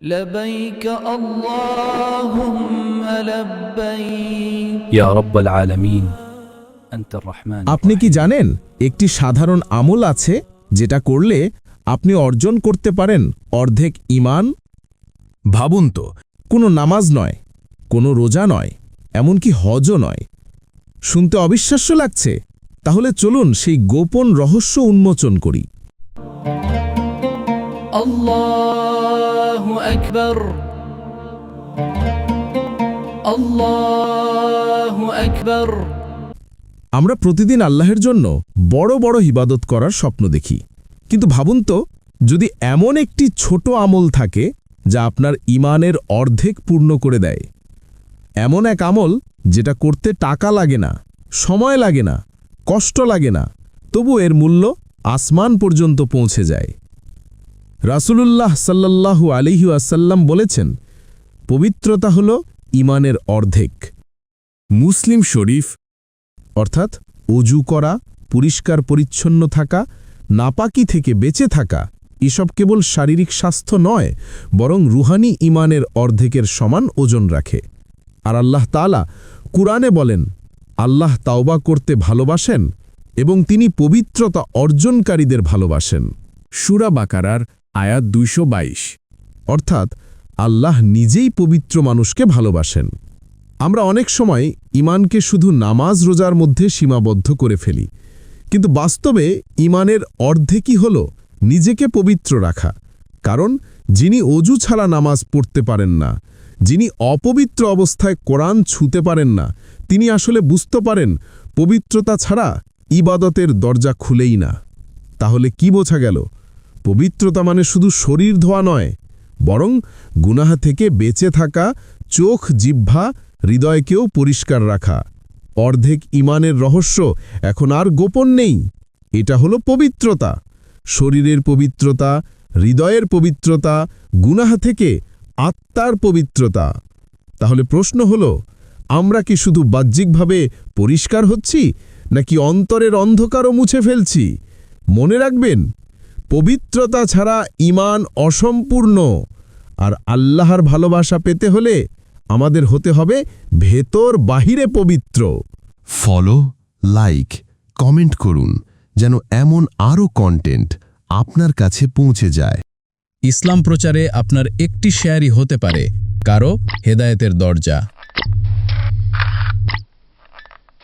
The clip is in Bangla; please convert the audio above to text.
لبيك اللهم لبيك يا رب العالمين أنت الرحمن আপনি কি الرحيم। জানেন একটি সাধারণ আমল আছে যেটা করলে আপনি অর্জন করতে পারেন অর্ধেক ঈমান? ভাবুন তো, কোনো নামাজ নয়, কোনো রোজা নয়, এমনকি হজও নয়। শুনতে অবিশ্বাস্য লাগছে? তাহলে চলুন সেই গোপন রহস্য উন্মোচন করি। الله أكبر الله أكبر আমরা প্রতিদিন আল্লাহর জন্য বড় বড় ইবাদত করার স্বপ্ন দেখি, কিন্তু ভাবুন তো, যদি এমন একটি ছোট আমল থাকে যা আপনার ঈমানের অর্ধেক পূর্ণ করে দেয়। এমন এক আমল যেটা করতে টাকা লাগে না, সময় লাগে না, কষ্ট লাগে না, তবু এর মূল্য আসমান পর্যন্ত পৌঁছে যায়। রাসূলুল্লাহ সাল্লাল্লাহু আলাইহি ওয়াসাল্লাম বলেছেন, পবিত্রতা হল ঈমানের অর্ধেক। মুসলিম শরীফ, অর্থাৎ অজু করা, পরিষ্কার পরিচ্ছন্ন থাকা, নাপাকি থেকে বেঁচে থাকা, এসব কেবল শারীরিক স্বাস্থ্য নয়, বরং রুহানি ঈমানের অর্ধেকের সমান ওজন রাখে। আর আল্লাহ তাআলা কুরআনে বলেন, আল্লাহ তাওবা করতে ভালোবাসেন এবং তিনি পবিত্রতা অর্জনকারীদের ভালোবাসেন। সূরা বাকারার আয়াত 222, অর্থাৎ আল্লাহ নিজেই পবিত্র মানুষকে ভালোবাসেন। আমরা অনেক সময় ঈমানকে শুধু নামাজ রোজার মধ্যে সীমাবদ্ধ করে ফেলি, কিন্তু বাস্তবে ঈমানের অর্ধেকই হল নিজেকে পবিত্র রাখা। কারণ যিনি অজু ছাড়া নামাজ পড়তে পারেন না, যিনি অপবিত্র অবস্থায় কোরআন ছুঁতে পারেন না, তিনি আসলে বুঝতে পারেন পবিত্রতা ছাড়া ইবাদতের দরজা খুলেই না। তাহলে কি বোঝা গেল? পবিত্রতা মানে শুধু শরীর ধোয়া নয়, বরং গুনাহ থেকে বেঁচে থাকা, চোখ, জিহ্বা, হৃদয়কেও পরিষ্কার রাখা। অর্ধেক ঈমানের রহস্য এখন আর গোপন নেই। এটা হলো পবিত্রতা, শরীরের পবিত্রতা, হৃদয়ের পবিত্রতা, গুনাহ থেকে আত্মার পবিত্রতা। তাহলে প্রশ্ন হলো, আমরা কি শুধু বাহ্যিকভাবে পরিষ্কার হচ্ছি, নাকি অন্তরের অন্ধকারও মুছে ফেলছি? মনে রাখবেন, পবিত্রতা ছাড়া ঈমান অসম্পূর্ণ। আর আল্লাহর ভালোবাসা পেতে হলে আমাদের হতে হবে ভেতর বাহিরে পবিত্র। ফলো, লাইক, কমেন্ট করুন যেন এমন আরও কন্টেন্ট আপনার কাছে পৌঁছে যায়। ইসলাম প্রচারে আপনার একটি শেয়ারই হতে পারে কারো হেদায়েতের দরজা।